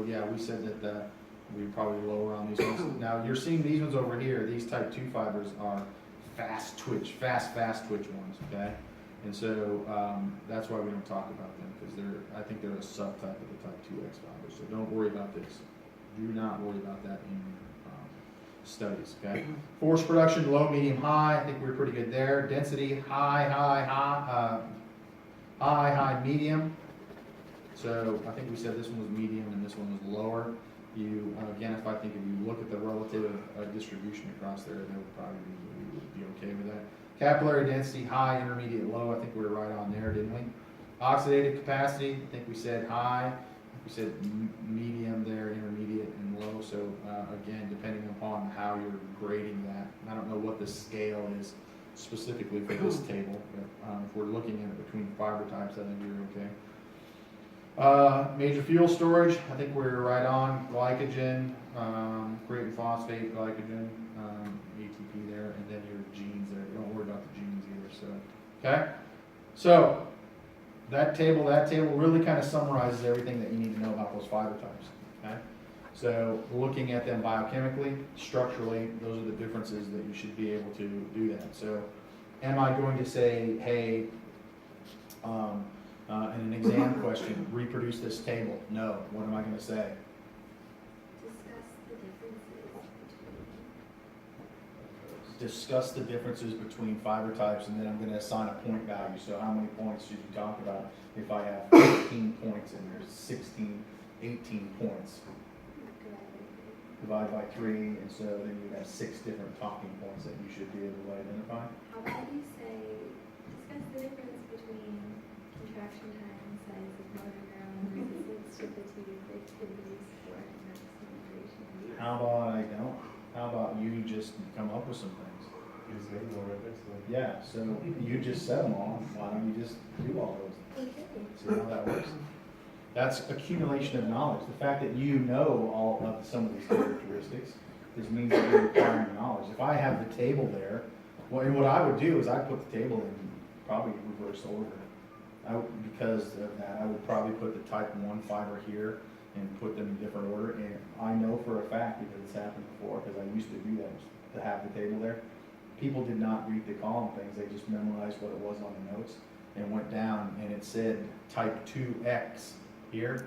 yeah, we said that we probably lower on these ones. Now, you're seeing these ones over here, these type 2 fibers are fast twitch ones, okay? And so that's why we don't talk about them, because I think they're a subtype of the type 2X fibers. So don't worry about this. Do not worry about that in your studies, okay? Force production, low, medium, high. I think we're pretty good there. Density, high, medium. So I think we said this one was medium and this one was lower. Again, if you look at the relative distribution across there, that would probably be okay with that. Capillary density, high, intermediate, low. I think we were right on there, didn't we? Oxidative capacity, I think we said high. We said medium there, intermediate, and low. So again, depending upon how you're grading that, I don't know what the scale is specifically for this table, but if we're looking at it between fiber types, I think you're okay. Major fuel storage, I think we're right on. Glycogen, creatine phosphate, glycogen, ATP there, and then your genes there. Don't worry about the genes either. So, okay. So that table really kind of summarizes everything that you need to know about those fiber types. Okay. So looking at them biochemically, structurally, those are the differences that you should be able to do that. So, am I going to say, hey? In an exam question, reproduce this table? No. What am I going to say? Discuss the differences between fiber types, and then I'm going to assign a point value. So how many points should you talk about if I have 15 points and there's 16, 18 points? Divide by 3, and so then you have 6 different talking points that you should be able to identify. How about you say, discuss the difference between contraction time, size of motor neuron, resistance to fatigue, activity, support, and maximum duration. How about I don't? How about you just come up with some things? Yeah, so you just said them all. Why don't you just do all those things? See how that works? That's accumulation of knowledge. The fact that you know all of some of these characteristics means that you're acquiring knowledge. If I have the table there, what I would do is I'd put the table in probably reverse order. Because of that, I would probably put the type 1 fiber here and put them in different order. And I know for a fact, because it's happened before, because I used to do that, to have the table there. People did not read the column things, they just memorized what it was on the notes and went down, and it said type 2X here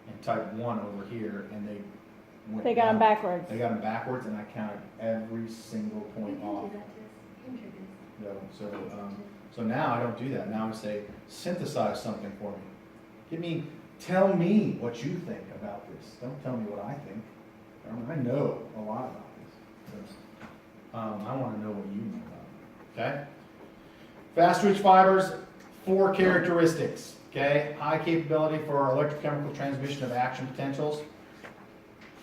and type 1 over here, and they got them backwards. They got them backwards, and I counted every single point off. So now I don't do that. Now I say, synthesize something for me. Tell me what you think about this. Don't tell me what I think. I know a lot about this. So, I want to know what you know about it. Okay? Fast twitch fibers, 4 characteristics. Okay? High capability for electrochemical transmission of action potentials.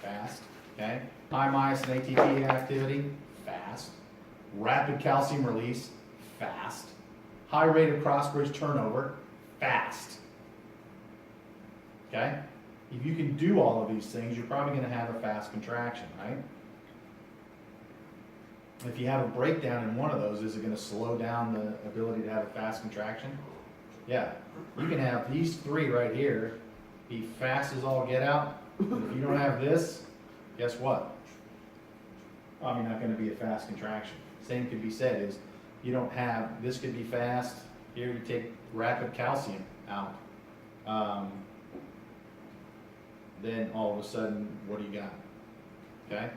Fast. Okay? High myosin ATP activity. Fast. Rapid calcium release. Fast. High rate of cross-bridge turnover. Fast. Okay? If you can do all of these things, you're probably going to have a fast contraction, right? If you have a breakdown in one of those, is it going to slow down the ability to have a fast contraction? Yeah. You can have these 3 right here be fast as all get out. But if you don't have this, guess what? Probably not going to be a fast contraction. Same could be said is, you don't have, this could be fast. Here you take rapid calcium out. Then all of a sudden, what do you got? Okay?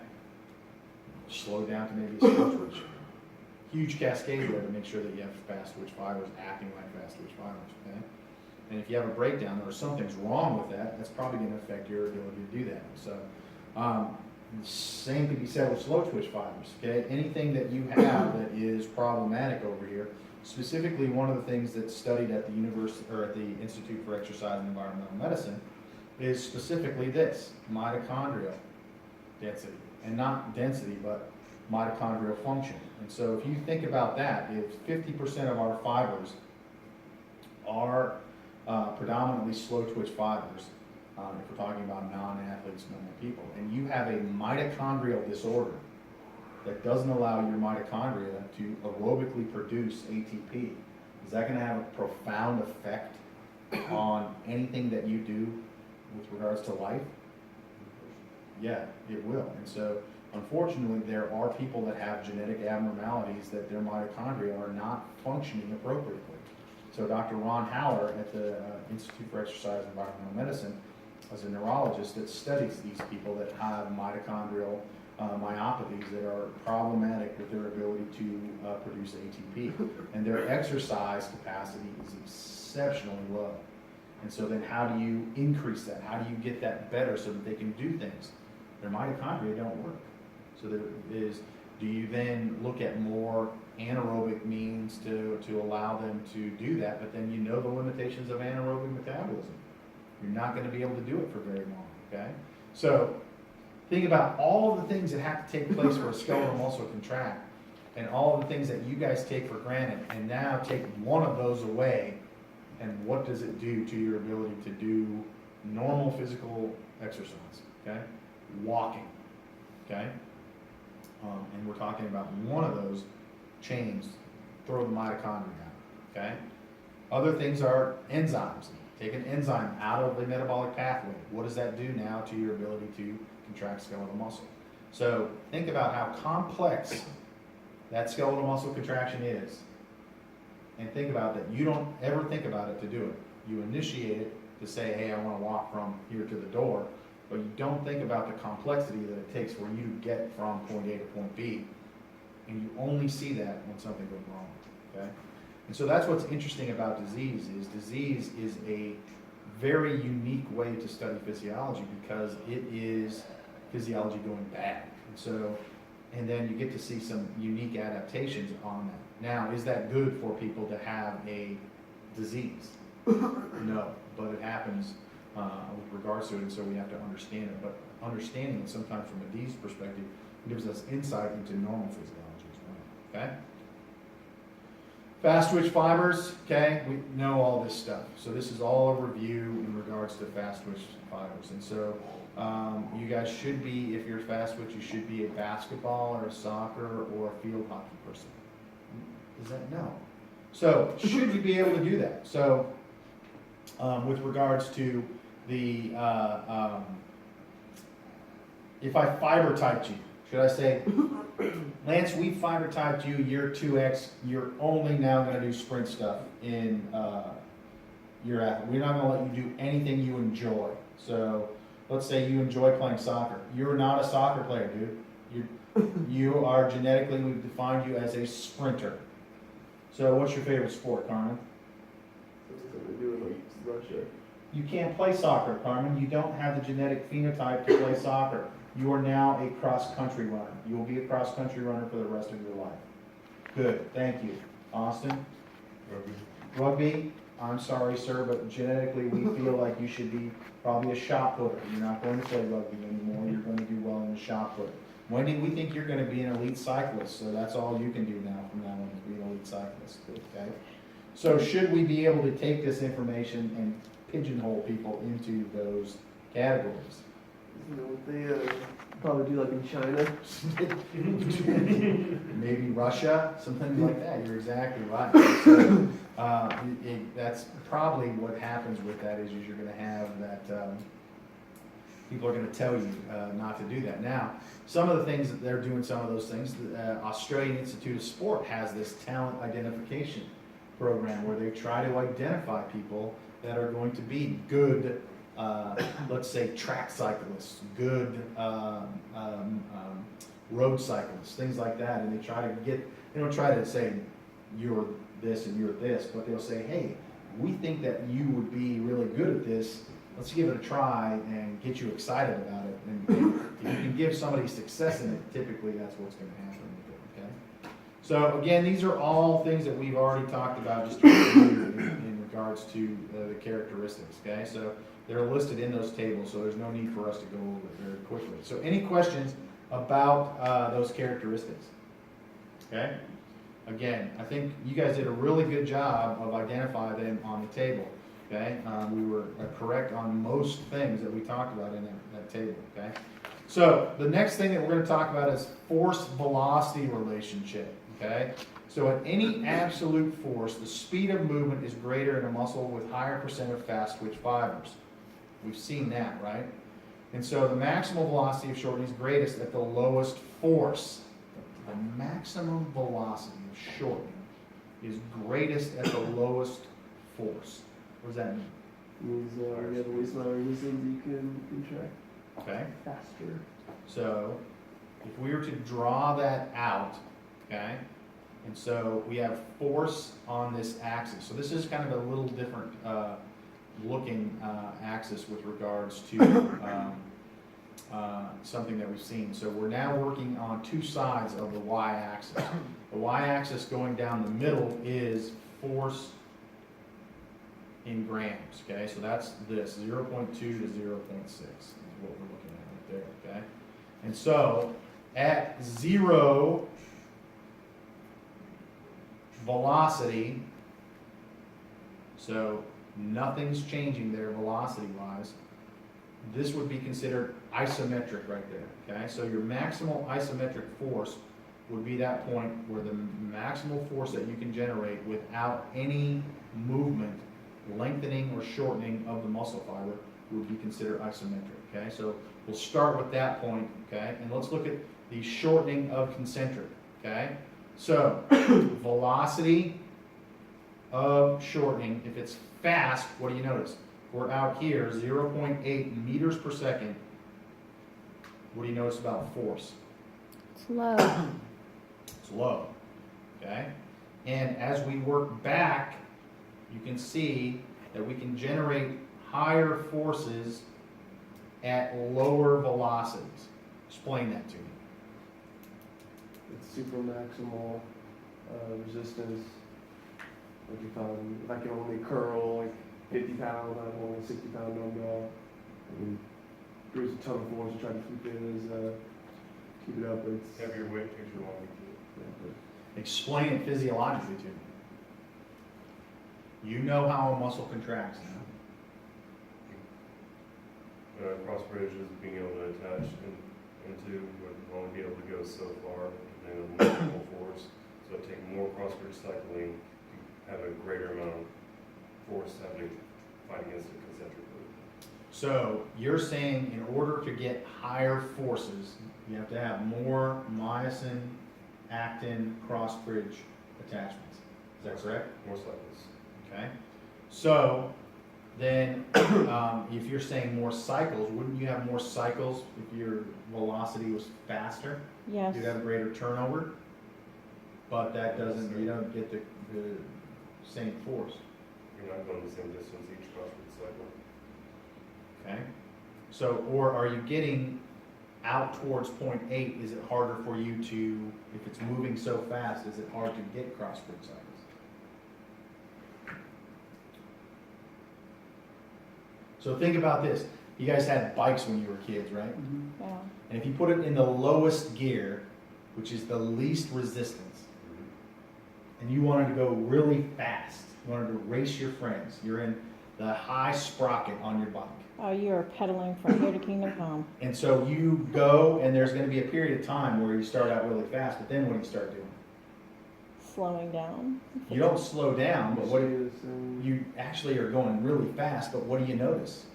Slow down to maybe a slow twitch. Huge cascade there to make sure that you have fast twitch fibers acting like fast twitch fibers. Okay? And if you have a breakdown or something's wrong with that, that's probably going to affect your ability to do that. So, same could be said with slow twitch fibers. Okay? Anything that you have that is problematic over here, specifically one of the things that's studied at the university or at the Institute for Exercise and Environmental Medicine is specifically this, mitochondrial density. And not density, but mitochondrial function. And so if you think about that, if 50% of our fibers are predominantly slow twitch fibers, if we're talking about non-athletes, normal people, and you have a mitochondrial disorder that doesn't allow your mitochondria to aerobically produce ATP, is that going to have a profound effect on anything that you do with regards to life? Yeah, it will. And so, unfortunately, there are people that have genetic abnormalities that their mitochondria are not functioning appropriately. So Dr. Ron Haller at the Institute for Exercise and Environmental Medicine is a neurologist that studies these people that have mitochondrial myopathies that are problematic with their ability to produce ATP. And their exercise capacity is exceptionally low. And so then how do you increase that? How do you get that better so that they can do things? Their mitochondria don't work. So there is, do you then look at more anaerobic means to allow them to do that, but then you know the limitations of anaerobic metabolism. You're not going to be able to do it for very long, okay? So think about all of the things that have to take place for a skeletal muscle to contract and all of the things that you guys take for granted, and now take one of those away, and what does it do to your ability to do normal physical exercise, okay? Walking, okay? And we're talking about one of those chains, throw the mitochondria out, okay? Other things are enzymes. Take an enzyme out of the metabolic pathway. What does that do now to your ability to contract skeletal muscle? So think about how complex that skeletal muscle contraction is. And think about that. You don't ever think about it to do it. You initiate it to say, hey, I want to walk from here to the door, but you don't think about the complexity that it takes for you to get from point A to point B. And you only see that when something goes wrong, okay? And so that's what's interesting about disease is a very unique way to study physiology, because it is physiology going bad. And so, and then you get to see some unique adaptations on that. Now, is that good for people to have a disease? No, but it happens with regards to it, and so we have to understand it. But understanding it sometimes from a disease perspective gives us insight into normal physiology as well, okay? Fast twitch fibers, okay, we know all this stuff. So this is all a review in regards to fast twitch fibers. And so you guys should be, if you're fast twitch, you should be a basketball or a soccer or a field hockey person. Is that no? So should you be able to do that? So with regards to the, if I fiber typed you, should I say, Lance, we fiber typed you, you're 2X, you're only now going to do sprint stuff in your athlete. We're not going to let you do anything you enjoy. So let's say you enjoy playing soccer. You're not a soccer player, dude. You are genetically, we've defined you as a sprinter. So what's your favorite sport, Carmen? Something to do with Russia. You can't play soccer, Carmen. You don't have the genetic phenotype to play soccer. You are now a cross-country runner. You will be a cross-country runner for the rest of your life. Good, thank you. Austin? Rugby? I'm sorry, sir, but genetically we feel like you should be probably a shot putter. You're not going to play rugby anymore. You're going to do well in the shot put. Wendy, we think you're going to be an elite cyclist, so that's all you can do now from now on, is be an elite cyclist, okay? So should we be able to take this information and pigeonhole people into those categories? You know what they probably do, like in China? Maybe Russia, something like that. You're exactly right. So, that's probably what happens with that is you're going to have that people are going to tell you not to do that. Now, some of the things that they're doing, some of those things, the Australian Institute of Sport has this talent identification program where they try to identify people that are going to be good, let's say track cyclists, good road cyclists, things like that, and they try to get, they don't try to say you're this and you're this, but they'll say, hey, we think that you would be really good at this, let's give it a try and get you excited about it, and if you can give somebody success in it, typically that's what's going to happen with it, okay? So again, these are all things that we've already talked about just in regards to the characteristics, okay? So they're listed in those tables, so there's no need for us to go over it very quickly. So any questions about those characteristics? Okay? Again, I think you guys did a really good job of identifying them on the table, okay? We were correct on most things that we talked about in that table, okay? So the next thing that we're going to talk about is force-velocity relationship, okay? So at any absolute force, the speed of movement is greater in a muscle with higher percent of fast twitch fibers. We've seen that, right? And so the maximal velocity of shortening is greatest at the lowest force. The maximum velocity of shortening is greatest at the lowest force. What does that mean? Means you have the least amount of resistance you can contract Okay, faster. so if we were to draw that out, okay, and so we have force on this axis. So this is kind of a little different looking axis with regards to something that we've seen. So we're now working on two sides of the y-axis. The y-axis going down the middle is force in grams, okay? So that's this, 0.2 to 0.6 is what we're looking at right there, okay? And so at 0 velocity, so nothing's changing there velocity-wise, this would be considered isometric right there, okay? So your maximal isometric force would be that point where the maximal force that you can generate without any movement, lengthening or shortening of the muscle fiber would be considered isometric, okay? So we'll start with that point, okay? And let's look at the shortening of concentric, okay? So velocity of shortening, if it's fast, what do you notice? We're out here, 0.8 meters per second. What do you notice about force? It's low. It's low, okay? And as we work back, you can see that we can generate higher forces at lower velocities. Explain that to me. It's super maximal resistance. Like if I can only curl like 50 pounds, I'm only a 60 pound dumbbell. I mean, there's a ton of force to try to keep it up. It's Heavier weight takes you longer. Explain it physiologically to me. You know how a muscle contracts now. Cross bridge is being able to attach into, would only be able to go so far, and then multiple force. So it take more cross bridge cycling to have a greater amount of force to have to fight against it concentrically. So you're saying in order to get higher forces, you have to have more myosin, actin, cross bridge attachments. Is that correct? More cycles. Okay. So then if you're saying more cycles, wouldn't you have more cycles if your velocity was faster? Yes. You'd have greater turnover, but that doesn't, you don't get the same force. You're not going the same distance each cross bridge cycle. Okay. So, or are you getting out towards point 8? Is it harder for you to, if it's moving so fast, is it hard to get cross bridge cycles? So think about this. You guys had bikes when you were kids, right? Yeah. And if you put it in the lowest gear, which is the least resistance, and you wanted to go really fast, you wanted to race your friends, you're in the high sprocket on your bike. Oh, you are pedaling from here to Kingdom Come. And so you go, and there's going to be a period of time where you start out really fast, but then what do you start doing? Slowing down. You don't slow down, but what is you actually are going really fast, but what do you notice?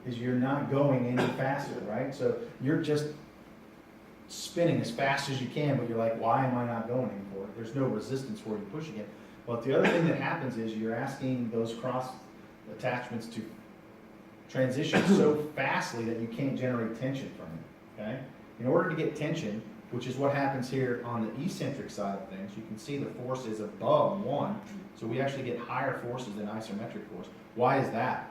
Is you're not going any faster, right? So you're just spinning as fast as you can, but you're like, why am I not going anymore? There's no resistance for you pushing it. But the other thing that happens is you're asking those cross attachments to transition so fastly that you can't generate tension from it, okay? In order to get tension, which is what happens here on the eccentric side of things, you can see the force is above 1, so we actually get higher forces than isometric force. Why is that?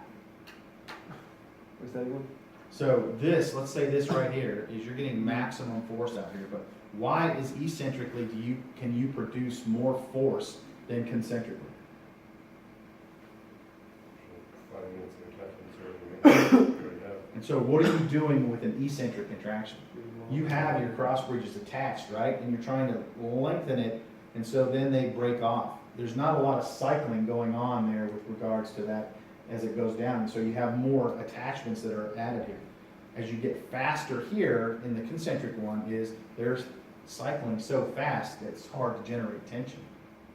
What's that again? So this, let's say this right here, is you're getting maximum force out here, but why is eccentrically can you produce more force than concentrically? Fighting against the attachments you already have. And so what are you doing with an eccentric contraction? You have your cross bridges attached, right? And you're trying to lengthen it, and so then they break off. There's not a lot of cycling going on there with regards to that as it goes down. So you have more attachments that are added here. As you get faster here in the concentric one is there's cycling so fast that it's hard to generate tension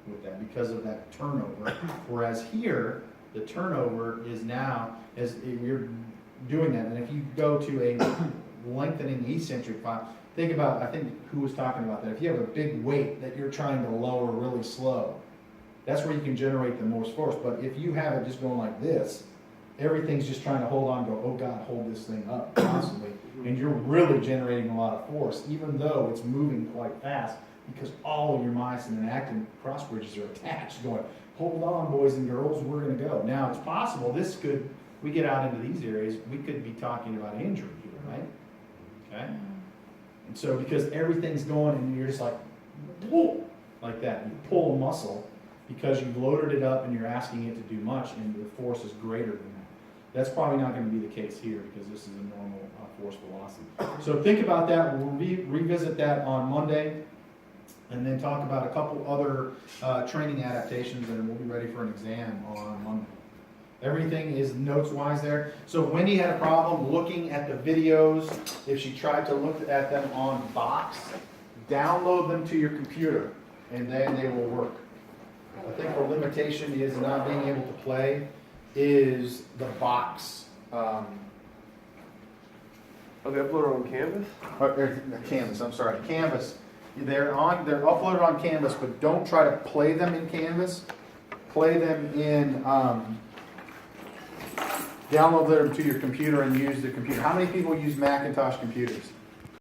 with that because of that turnover. Whereas here, the turnover is now, as you're doing that. And if you go to a lengthening eccentric file, think about, I think who was talking about that. If you have a big weight that you're trying to lower really slow, that's where you can generate the most force. But if you have it just going like this, everything's just trying to hold on, go, oh God, hold this thing up constantly. And you're really generating a lot of force, even though it's moving quite fast, because all of your myosin and actin cross bridges are attached, going, hold on, boys and girls, we're gonna go. Now, it's possible we get out into these areas, we could be talking about injury here, right? Okay? And so, because everything's going and you're just like, pull, like that, you pull a muscle because you've loaded it up and you're asking it to do much and the force is greater than that. That's probably not gonna be the case here because this is a normal force velocity. So think about that, we'll revisit that on Monday and then talk about a couple other training adaptations and we'll be ready for an exam on Monday. Everything is notes-wise there. So Wendy had a problem looking at the videos. If she tried to look at them on Box, download them to your computer, and then they will work. I think the limitation is not being able to play is the Box. Are they uploaded on Canvas? Canvas, I'm sorry, Canvas. They're uploaded on Canvas, but don't try to play them in Canvas. Play them in, download them to your computer and use the computer. How many people use Macintosh computers?